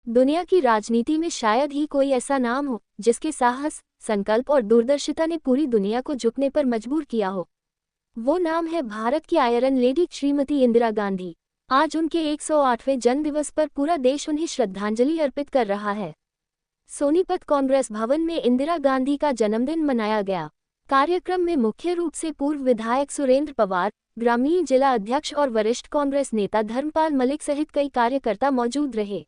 दुनिया की राजनीति में शायद ही कोई ऐसा नाम हो जिसके साहस, संकल्प और दूरदर्शिता ने पूरी दुनिया को झुकने पर मजबूर किया हो। वो नाम है भारत की आयरन लेडी श्रीमती इंदिरा गांधी। आज उनके 108वें जन्मदिवस पर पूरा देश उन्हें श्रद्धांजलि अर्पित कर रहा है। सोनीपत कांग्रेस भवन में इंदिरा गांधी का जन्मदिन मनाया गया। कार्यक्रम में मुख्य रूप से पूर्व विधायक सुरेंद्र पवार, ग्रामीण जिला अध्यक्ष और वरिष्ठ कांग्रेस नेता धर्मपाल मलिक सहित कई कार्यकर्ता मौजूद रहे।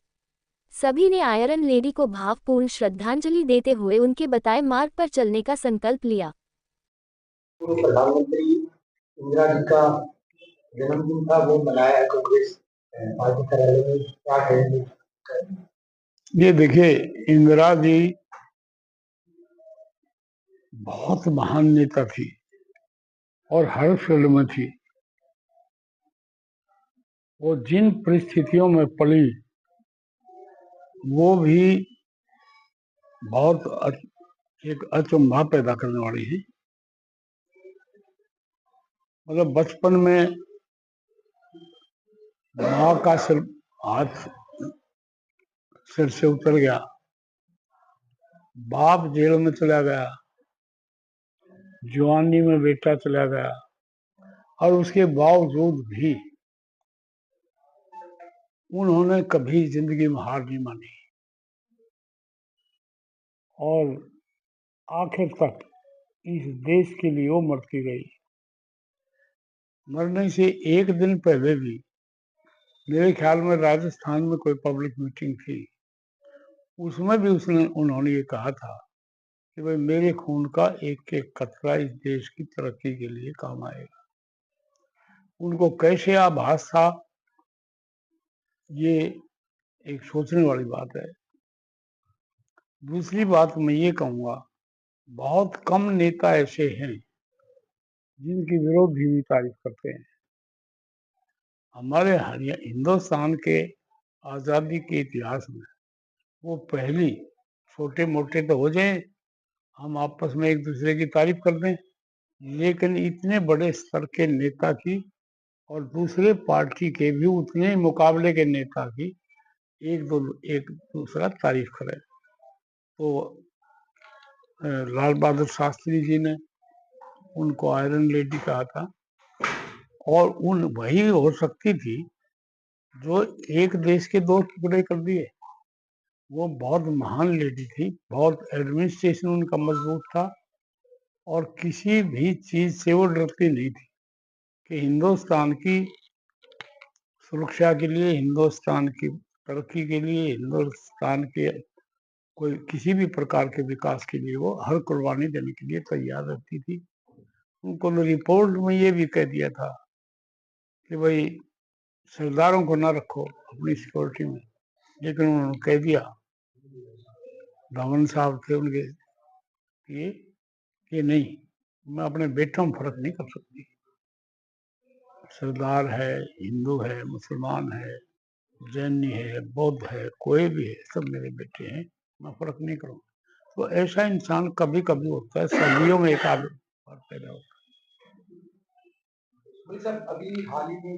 सभी ने आयरन लेडी को भावपूर्ण श्रद्धांजलि देते हुए उनके बताए मार्ग पर चलने का संकल्प लिया। प्रधानमंत्री इंदिरा जी का जन्मदिन था, वो मनाया कांग्रेस पार्टी कार्यालय में। क्या कहेंगे? ये देखिए, इंदिरा जी बहुत महान नेता थी और हर फील्ड में थी। वो जिन परिस्थितियों में पली वो भी बहुत एक अचंभा पैदा करने वाली है। मतलब बचपन में माँ का हाथ सिर से उतर गया, बाप जेल में चला गया, जवानी में बेटा चला गया, और उसके बावजूद भी उन्होंने कभी जिंदगी में हार नहीं मानी और आखिर तक इस देश के लिए वो मरती रही। मरने से एक दिन पहले भी मेरे ख्याल में राजस्थान में कोई पब्लिक मीटिंग थी, उसमें भी उन्होंने ये कहा था कि भाई मेरे खून का एक एक कतरा इस देश की तरक्की के लिए काम आएगा। उनको कैसे आभास था, ये एक सोचने वाली बात है। दूसरी बात मैं ये कहूँगा, बहुत कम नेता ऐसे हैं जिनकी विरोधी भी तारीफ करते हैं। हमारे हिंदुस्तान के आज़ादी के इतिहास में वो पहली, छोटे मोटे तो हो जाए, हम आपस में एक दूसरे की तारीफ कर दें, लेकिन इतने बड़े स्तर के नेता की और दूसरे पार्टी के भी उतने मुकाबले के नेता की एक दूसरा तारीफ करे। तो लाल बहादुर शास्त्री जी ने उनको आयरन लेडी कहा था, और वही हो सकती थी जो एक देश के दो टुकड़े कर दिए। वो बहुत महान लेडी थी, बहुत एडमिनिस्ट्रेशन उनका मजबूत था और किसी भी चीज से वो डरती नहीं थी कि हिंदुस्तान की सुरक्षा के लिए, हिंदुस्तान की तरक्की के लिए, हिंदुस्तान के कोई किसी भी प्रकार के विकास के लिए वो हर कुर्बानी देने के लिए तैयार रहती थी। उनको रिपोर्ट में ये भी कह दिया था कि भाई सरदारों को ना रखो अपनी सिक्योरिटी में, लेकिन उन्होंने कह दिया, रावण साहब थे उनके ये नहीं, मैं अपने बेटों में फर्क नहीं कर सकती। सरदार है, हिंदू है, मुसलमान है, जैनी है, बौद्ध है, कोई भी है, सब मेरे बेटे हैं, मैं फर्क नहीं करूँगा। तो ऐसा इंसान कभी कभी होता है, सदियों में एक आध बार पैदा होता है। सर, अभी हाल ही में